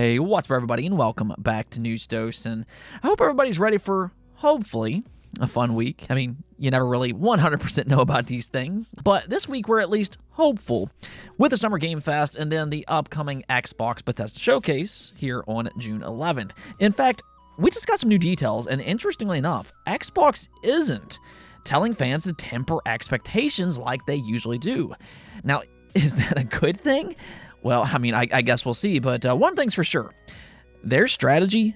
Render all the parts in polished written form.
Hey, what's up everybody, and welcome back to News Dose, and I hope everybody's ready for, hopefully, a fun week. I mean, you never really 100% know about these things, but this week we're at least hopeful with the Summer Game Fest and then the upcoming Xbox Bethesda Showcase here on June 11th. In fact, we just got some new details, and interestingly enough, Xbox isn't telling fans to temper expectations like they usually do. Now, is that a good thing? Well, I mean, I guess we'll see, but one thing's for sure. Their strategy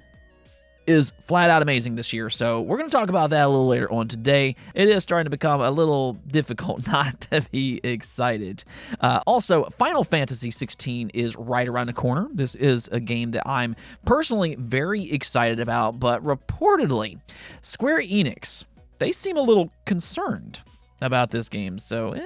is flat out amazing this year, so we're going to talk about that a little later on today. It is starting to become a little difficult not to be excited. Also, Final Fantasy 16 is right around the corner. This is a game that I'm personally very excited about, but reportedly, Square Enix, they seem a little concerned about this game, so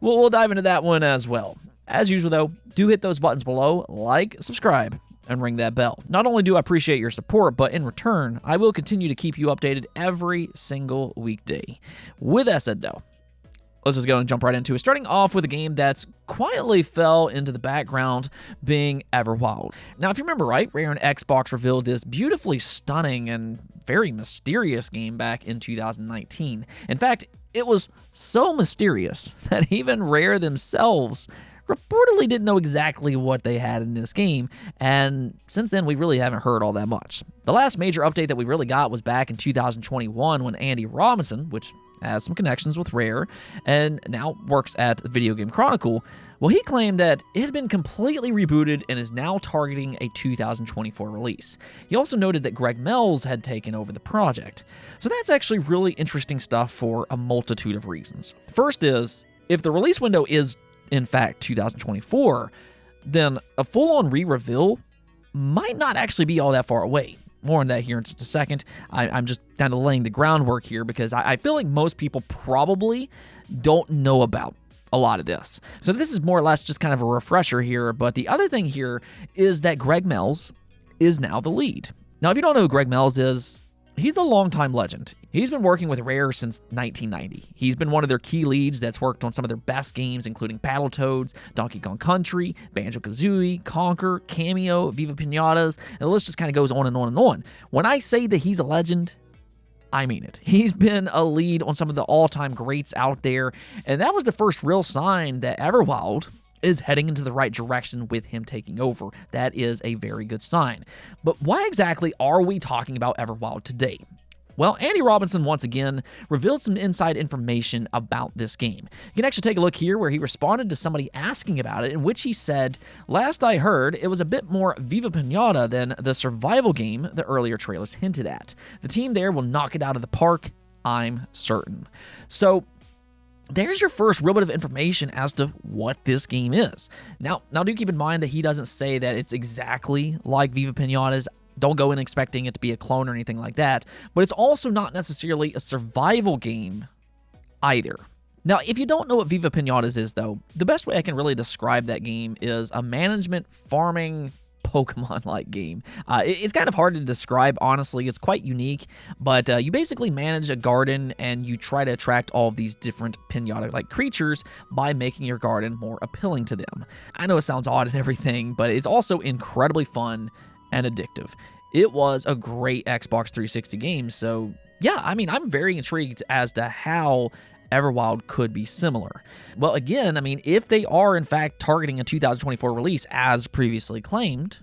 we'll dive into that one as well. As usual, though, do hit those buttons below, like, subscribe, and ring that bell. Not only do I appreciate your support, but in return, I will continue to keep you updated every single weekday. With that said, though, let's just go and jump right into it. Starting off with a game that's quietly fell into the background, being Everwild. Now, if you remember right, Rare and Xbox revealed this beautifully stunning and very mysterious game back in 2019. In fact, it was so mysterious that even Rare themselves reportedly didn't know exactly what they had in this game, and since then we really haven't heard all that much. The last major update that we really got was back in 2021 when Andy Robinson, which has some connections with Rare and now works at Video Game Chronicle, well, he claimed that it had been completely rebooted and is now targeting a 2024 release. He also noted that Greg Mells had taken over the project. So that's actually really interesting stuff for a multitude of reasons. First is, if the release window is in fact 2024, then a full-on re-reveal might not actually be all that far away. More on that here in just a second. I'm just kind of laying the groundwork here because I feel like most people probably don't know about a lot of this. So this is more or less just kind of a refresher here, but the other thing here is that Greg Mells is now the lead. Now, if you don't know who Greg Mells is, he's a longtime legend. He's been working with Rare since 1990. He's been one of their key leads that's worked on some of their best games, including Battletoads, Donkey Kong Country, Banjo Kazooie, Conquer, Cameo, Viva Pinatas, and the list just kind of goes on and on and on. When I say that he's a legend, I mean it. He's been a lead on some of the all-time greats out there, and that was the first real sign that Everwild is heading into the right direction with him taking over. That is a very good sign. But why exactly are we talking about Everwild today? Well, Andy Robinson once again revealed some inside information about this game. You can actually take a look here where he responded to somebody asking about it, in which he said, "Last I heard, it was a bit more Viva Pinata than the survival game the earlier trailers hinted at. The team there will knock it out of the park, I'm certain." So there's your first real bit of information as to what this game is. Now do keep in mind that he doesn't say that it's exactly like Viva Pinata's. Don't go in expecting it to be a clone or anything like that, but it's also not necessarily a survival game either. Now, if you don't know what Viva Pinatas is, though, the best way I can really describe that game is a management farming Pokemon-like game. It's kind of hard to describe, honestly. It's quite unique, but you basically manage a garden and you try to attract all of these different pinata-like creatures by making your garden more appealing to them. I know it sounds odd and everything, but it's also incredibly fun and addictive. It was a great Xbox 360 game, so yeah, I mean, I'm very intrigued as to how Everwild could be similar. Well, again, I mean, if they are in fact targeting a 2024 release as previously claimed,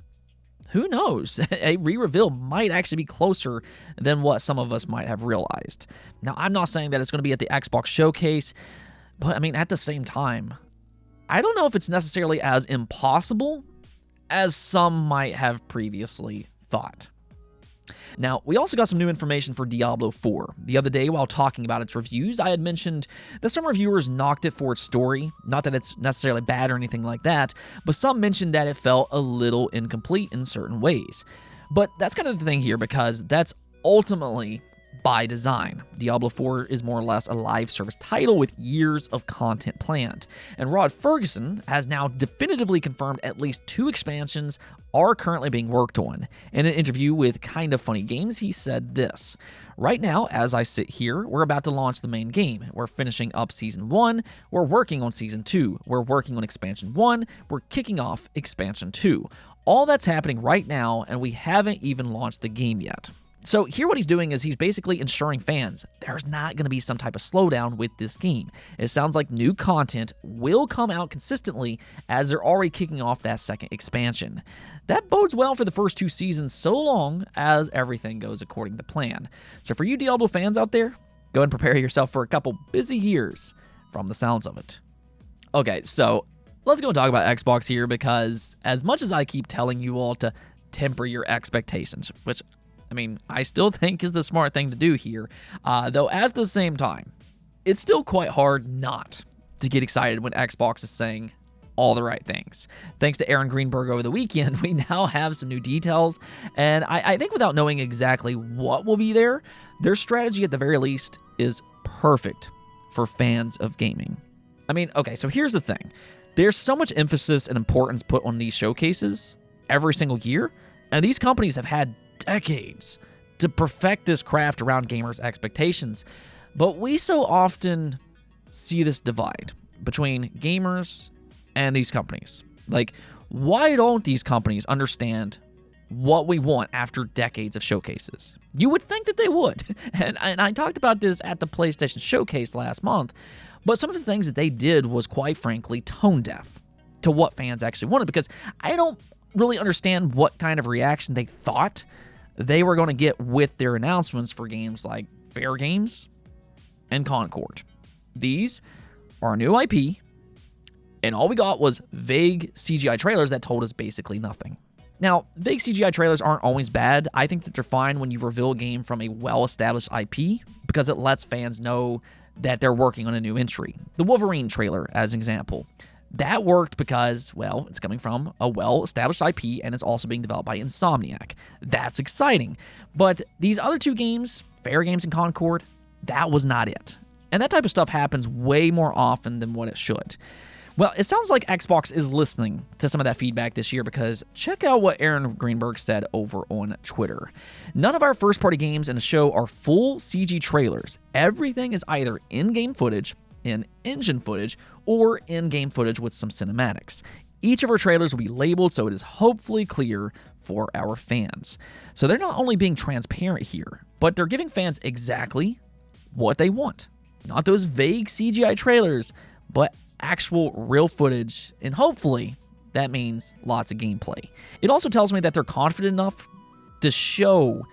who knows? A re-reveal might actually be closer than what some of us might have realized. Now, I'm not saying that it's going to be at the Xbox Showcase, but I mean, at the same time, I don't know if it's necessarily as impossible as some might have previously thought. Now, we also got some new information for Diablo 4. The other day, while talking about its reviews, I had mentioned that some reviewers knocked it for its story. Not that it's necessarily bad or anything like that, but some mentioned that it felt a little incomplete in certain ways. But that's kind of the thing here, because that's ultimately by design. Diablo 4 is more or less a live service title with years of content planned, and Rod Ferguson has now definitively confirmed at least 2 expansions are currently being worked on. In an interview with Kind of Funny Games, he said this: "Right now, as I sit here, we're about to launch the main game. We're finishing up Season 1, we're working on Season 2, we're working on Expansion 1, we're kicking off Expansion 2. All that's happening right now, and we haven't even launched the game yet. So here what he's doing is he's basically ensuring fans there's not going to be some type of slowdown with this game. It sounds like new content will come out consistently as they're already kicking off that second expansion. That bodes well for the first 2 seasons so long as everything goes according to plan. So for you Diablo fans out there, go and prepare yourself for a couple busy years from the sounds of it. Okay, so let's go and talk about Xbox here, because as much as I keep telling you all to temper your expectations, which I still think is the smart thing to do here, though at the same time, it's still quite hard not to get excited when Xbox is saying all the right things. Thanks to Aaron Greenberg over the weekend, we now have some new details, and I think without knowing exactly what will be there, their strategy at the very least is perfect for fans of gaming. Okay, so here's the thing. There's so much emphasis and importance put on these showcases every single year, and these companies have had decades to perfect this craft around gamers' expectations. But we so often see this divide between gamers and these companies. Like, why don't these companies understand what we want after decades of showcases? You would think that they would. And I talked about this at the PlayStation Showcase last month, but some of the things that they did was quite frankly tone deaf to what fans actually wanted, because I don't really understand what kind of reaction they thought they were going to get with their announcements for games like Fair Games and Concord. These are a new IP, and all we got was vague CGI trailers that told us basically nothing. Now, vague CGI trailers aren't always bad. I think that they're fine when you reveal a game from a well-established IP, because it lets fans know that they're working on a new entry. The Wolverine trailer, as an example. That worked because, well, it's coming from a well-established IP, and it's also being developed by Insomniac. That's exciting. But these other 2 games, Fair Games and Concord, that was not it. And that type of stuff happens way more often than what it should. Well, it sounds like Xbox is listening to some of that feedback this year, because check out what Aaron Greenberg said over on Twitter. None of our first-party games in the show are full CG trailers. Everything is either in-game footage, in-engine footage, or in-game footage with some cinematics. Each of our trailers will be labeled so it is hopefully clear for our fans. So they're not only being transparent here, but they're giving fans exactly what they want. Not those vague CGI trailers, but actual real footage, and hopefully that means lots of gameplay. It also tells me that they're confident enough to show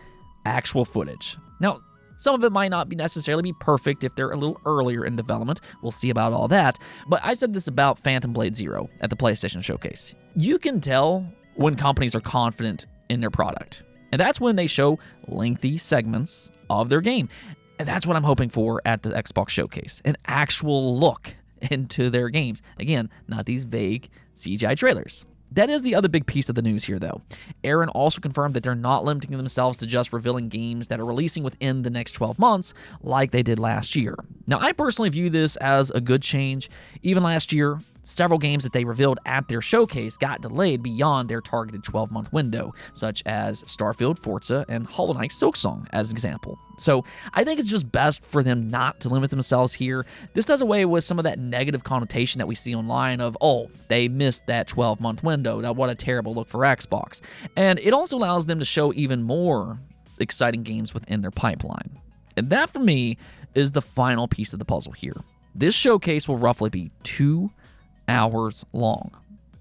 actual footage. Now, some of it might not necessarily be perfect if they're a little earlier in development. We'll see about all that. But I said this about Phantom Blade Zero at the PlayStation Showcase. You can tell when companies are confident in their product, and that's when they show lengthy segments of their game. And that's what I'm hoping for at the Xbox Showcase, an actual look into their games. Again, not these vague CGI trailers. That is the other big piece of the news here, though. Aaron also confirmed that they're not limiting themselves to just revealing games that are releasing within the next 12 months, like they did last year. Now, I personally view this as a good change. Even last year, several games that they revealed at their showcase got delayed beyond their targeted 12-month window, such as Starfield, Forza, and Hollow Knight Silksong, as an example. So I think it's just best for them not to limit themselves here. This does away with some of that negative connotation that we see online of, oh, they missed that 12-month window. Now, what a terrible look for Xbox. And it also allows them to show even more exciting games within their pipeline. And that, for me, is the final piece of the puzzle here. This showcase will roughly be 2 hours long.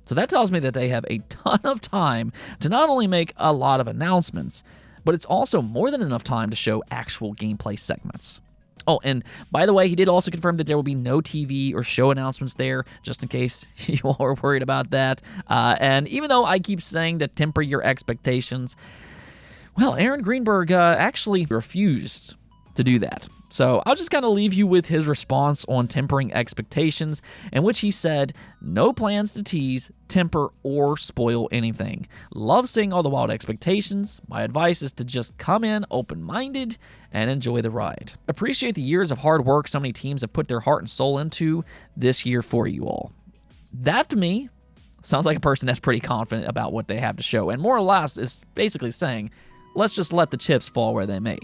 So that tells me that they have a ton of time to not only make a lot of announcements, but it's also more than enough time to show actual gameplay segments. Oh, and by the way, he did also confirm that there will be no TV or show announcements there, just in case you all are worried about that. And even though I keep saying to temper your expectations, well, Aaron Greenberg actually refused to do that. So I'll just kind of leave you with his response on tempering expectations, in which he said, no plans to tease, temper, or spoil anything. Love seeing all the wild expectations. My advice is to just come in open-minded and enjoy the ride. Appreciate the years of hard work so many teams have put their heart and soul into this year for you all. That, to me, sounds like a person that's pretty confident about what they have to show, and more or less is basically saying, let's just let the chips fall where they may.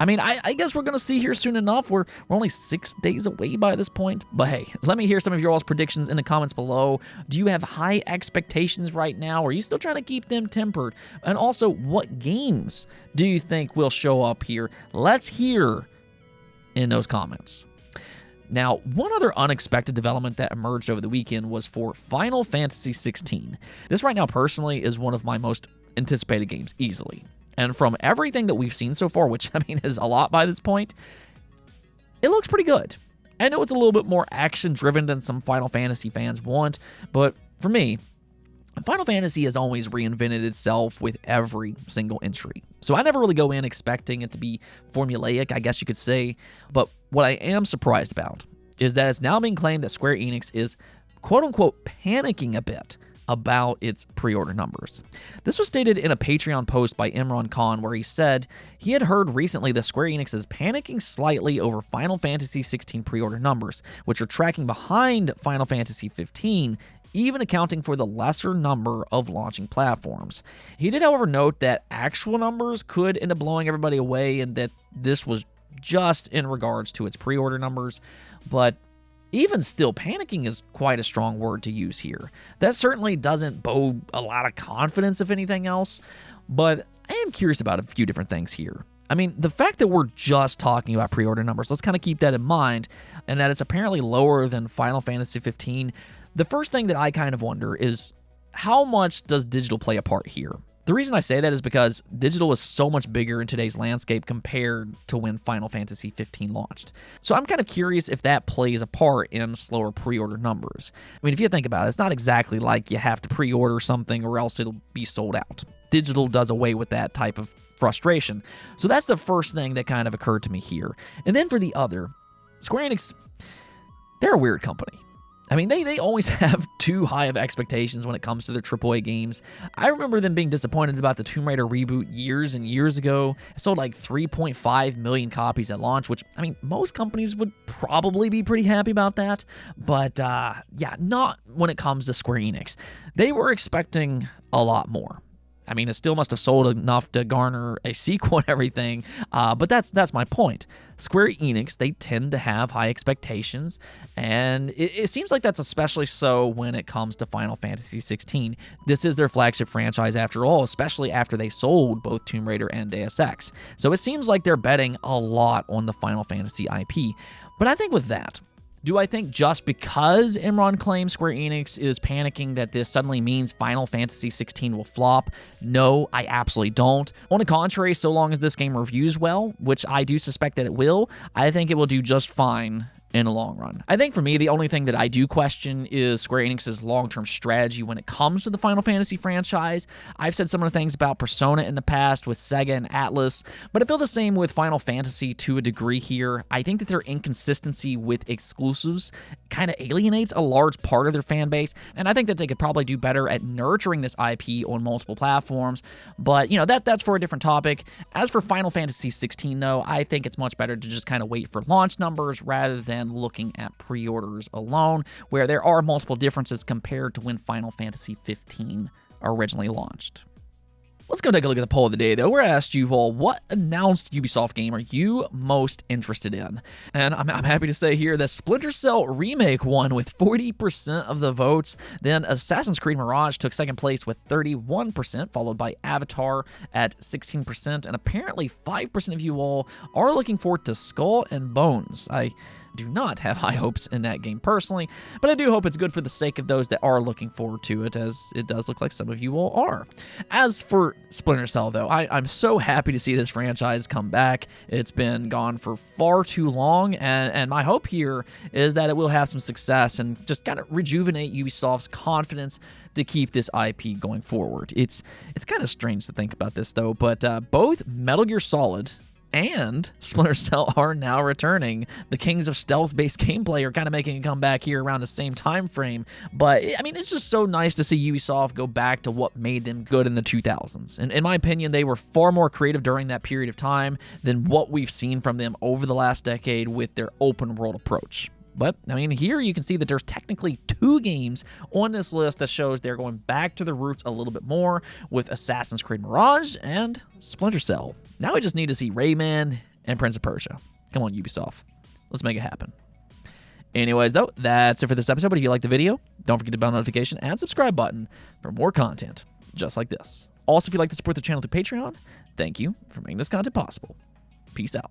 I mean, I guess we're going to see here soon enough. We're only 6 days away by this point. But hey, let me hear some of your all's predictions in the comments below. Do you have high expectations right now? Or are you still trying to keep them tempered? And also, what games do you think will show up here? Let's hear in those comments. Now, one other unexpected development that emerged over the weekend was for Final Fantasy 16. This right now, personally, is one of my most anticipated games, easily. And from everything that we've seen so far, which, I mean, is a lot by this point, it looks pretty good. I know it's a little bit more action-driven than some Final Fantasy fans want, but for me, Final Fantasy has always reinvented itself with every single entry. So I never really go in expecting it to be formulaic, I guess you could say. But what I am surprised about is that it's now being claimed that Square Enix is quote-unquote panicking a bit about its pre-order numbers. This was stated in a Patreon post by Imran Khan, where he said he had heard recently that Square Enix is panicking slightly over Final Fantasy 16 pre-order numbers, which are tracking behind Final Fantasy 15, even accounting for the lesser number of launching platforms. He did, however, note that actual numbers could end up blowing everybody away and that this was just in regards to its pre-order numbers, but even still, panicking is quite a strong word to use here. That certainly doesn't bode a lot of confidence, if anything else, but I am curious about a few different things here. I mean, the fact that we're just talking about pre-order numbers, let's kind of keep that in mind, and that it's apparently lower than Final Fantasy 15. The first thing that I kind of wonder is, how much does digital play a part here? The reason I say that is because digital is so much bigger in today's landscape compared to when Final Fantasy 15 launched. So I'm kind of curious if that plays a part in slower pre-order numbers. I mean, if you think about it, it's not exactly like you have to pre-order something or else it'll be sold out. Digital does away with that type of frustration. So that's the first thing that kind of occurred to me here. And then for the other, Square Enix, they're a weird company. I mean, they always have too high of expectations when it comes to their AAA games. I remember them being disappointed about the Tomb Raider reboot years and years ago. It sold like 3.5 million copies at launch, which, I mean, most companies would probably be pretty happy about that. But, yeah, not when it comes to Square Enix. They were expecting a lot more. I mean, it still must have sold enough to garner a sequel and everything, but that's my point. Square Enix, they tend to have high expectations, and it seems like that's especially so when it comes to Final Fantasy 16. This is their flagship franchise after all, especially after they sold both Tomb Raider and Deus Ex. So it seems like they're betting a lot on the Final Fantasy IP. But I think with that, do I think just because Imran claims Square Enix is panicking that this suddenly means Final Fantasy 16 will flop? No, I absolutely don't. On the contrary, so long as this game reviews well, which I do suspect that it will, I think it will do just fine in the long run. I think for me, the only thing that I do question is Square Enix's long-term strategy when it comes to the Final Fantasy franchise. I've said some of the things about Persona in the past with Sega and Atlus, but I feel the same with Final Fantasy to a degree here. I think that their inconsistency with exclusives kind of alienates a large part of their fan base, and I think that they could probably do better at nurturing this IP on multiple platforms, but, you know, that's for a different topic. As for Final Fantasy 16, though, I think it's much better to just kind of wait for launch numbers rather than looking at pre-orders alone, where there are multiple differences compared to when Final Fantasy 15 originally launched. Let's go take a look at the poll of the day, though. We're asked you all, what announced Ubisoft game are you most interested in? And I'm happy to say here that Splinter Cell Remake won with 40% of the votes. Then Assassin's Creed Mirage took second place with 31%, followed by Avatar at 16%. And apparently 5% of you all are looking forward to Skull and Bones. I do not have high hopes in that game personally, but I do hope it's good for the sake of those that are looking forward to it, as it does look like some of you all are. As for Splinter Cell, though, I'm so happy to see this franchise come back. It's been gone for far too long, and my hope here is that it will have some success and just kind of rejuvenate Ubisoft's confidence to keep this IP going forward. It's kind of strange to think about this, though, but both Metal Gear Solid and Splinter Cell are now returning. The kings of stealth-based gameplay are kind of making a comeback here around the same time frame. But, I mean, it's just so nice to see Ubisoft go back to what made them good in the 2000s. And in my opinion, they were far more creative during that period of time than what we've seen from them over the last decade with their open-world approach. But, I mean, here you can see that there's technically 2 games on this list that shows they're going back to the roots a little bit more with Assassin's Creed Mirage and Splinter Cell. Now we just need to see Rayman and Prince of Persia. Come on, Ubisoft. Let's make it happen. Anyways, though, that's it for this episode. But if you like the video, don't forget to bell notification and subscribe button for more content just like this. Also, if you'd like to support the channel through Patreon, thank you for making this content possible. Peace out.